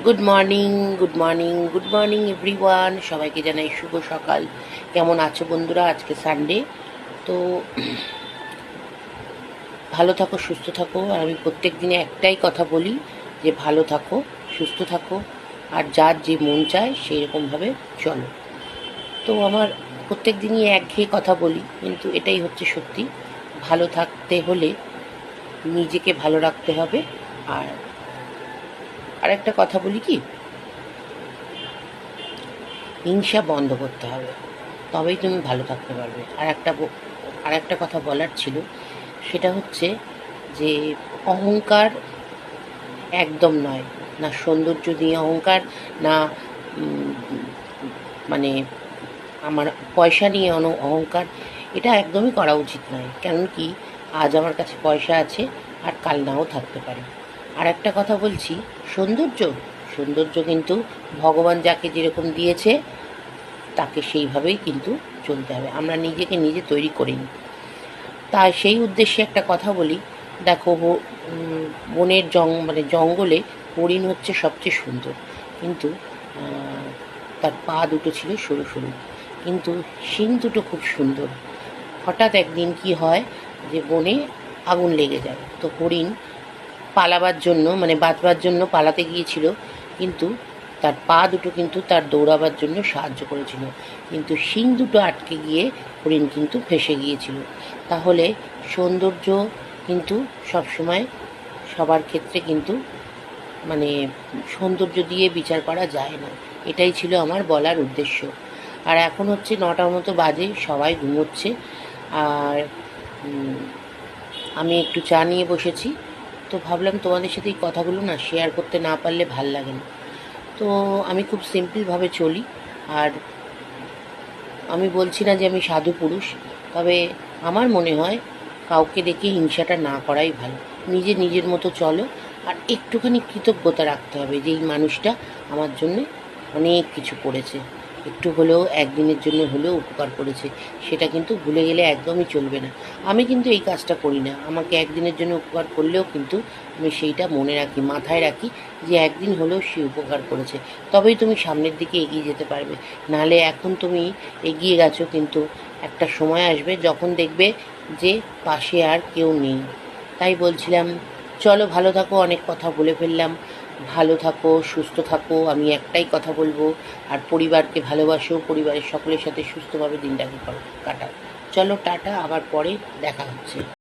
Good morning, good morning, good morning everyone. সবাইকে জানাই শুভ সকাল। কেমন আছো বন্ধুরা? আজকে সানডে, তো ভালো থাকো, সুস্থ থাকো। আর আমি প্রত্যেক দিনে একটাই কথা বলি যে ভালো থাকো, সুস্থ থাকো, আর যার যে মন চায় সেই রকমভাবে চলো। তো আমার প্রত্যেক দিনই একঘেয়ে কথা বলি, কিন্তু এটাই হচ্ছে সত্যি। ভালো থাকতে হলে নিজেকে ভালো রাখতে হবে। আর আরেকটা কথা বলি কি, হিংসা বন্ধ করতে হবে, তবেই তুমি ভালো থাকতে পারবে। আর একটা কথা বলার ছিল, সেটা হচ্ছে যে অহংকার একদম নয়। না সৌন্দর্য নিয়ে অহংকার, না উম, মানে আমার পয়সা নিয়ে অহংকার। এটা একদমই করা উচিত নয়। কারণ কি, আজ আমার কাছে পয়সা আছে আর কাল নাও থাকতে পারে। আর একটা কথা বলছি, সৌন্দর্য সৌন্দর্য কিন্তু ভগবান যাকে যেরকম দিয়েছে তাকে সেইভাবেই কিন্তু চলতে হবে। আমরা নিজেকে নিজে তৈরি করিনি। তাই সেই উদ্দেশ্যে একটা কথা বলি। দেখো, বনের জঙ্গলে হরিণ হচ্ছে সবচেয়ে সুন্দর, কিন্তু তার পা দুটো ছিল সরু সরু, কিন্তু শিং দুটো খুব সুন্দর। হঠাৎ একদিন কি হয়, যে বনে আগুন লেগে যায়। তো হরিণ পালাবার জন্য, বাঁচবার জন্য পালাতে গিয়েছিল, কিন্তু তার পা দুটো কিন্তু তার দৌড়াবার জন্য সাহায্য করেছিল, কিন্তু শিং দুটো আটকে গিয়ে হরিণ কিন্তু ফেঁসে গিয়েছিল। তাহলে সৌন্দর্য কিন্তু সবসময় সবার ক্ষেত্রে কিন্তু মানে সৌন্দর্য দিয়ে বিচার করা যায় না। এটাই ছিল আমার বলার উদ্দেশ্য। আর এখন হচ্ছে 9টার মতো বাজে, সবাই ঘুমোচ্ছে। আর আমি একটু চা নিয়ে বসেছি। তো ভাবলাম তোমাদের সাথে এই কথাগুলো না শেয়ার করতে না পারলে ভাল লাগে না। তো আমি খুব সিম্পলভাবে চলি। আর আমি বলছি না যে আমি সাধু পুরুষ, তবে আমার মনে হয় কাউকে দেখে হিংসাটা না করাই ভালো। নিজের মতো চলো, আর একটুখানি কৃতজ্ঞতা রাখতে হবে যে এই মানুষটা আমার জন্যে অনেক কিছু করেছে, একটু হলেও একদিনের জন্য হলেও উপকার করেছে। সেটা কিন্তু ভুলে গেলে একদমই চলবে না। আমি কিন্তু এই কাজটা করি না। আমাকে একদিনের জন্য উপকার করলেও কিন্তু আমি সেইটা মনে রাখি, মাথায় রাখি, যে একদিন হলেও সে উপকার করেছে। তবেই তুমি সামনের দিকে এগিয়ে যেতে পারবে। নাহলে এখন তুমি এগিয়ে গেছো, কিন্তু একটা সময় আসবে যখন দেখবে যে পাশে আর কেউ নেই। তাই বলছিলাম, চলো ভালো থাকো। অনেক কথা বলে ফেললাম। ভালো থাকো, সুস্থ থাকো, আমি একটাই কথা বলবো। আর পরিবারকে ভালোবাসো, পরিবারের সকলের সাথে সুস্থভাবে দিনটাকে কাটাও। চলো টাটা, আবার পরে দেখা হচ্ছে।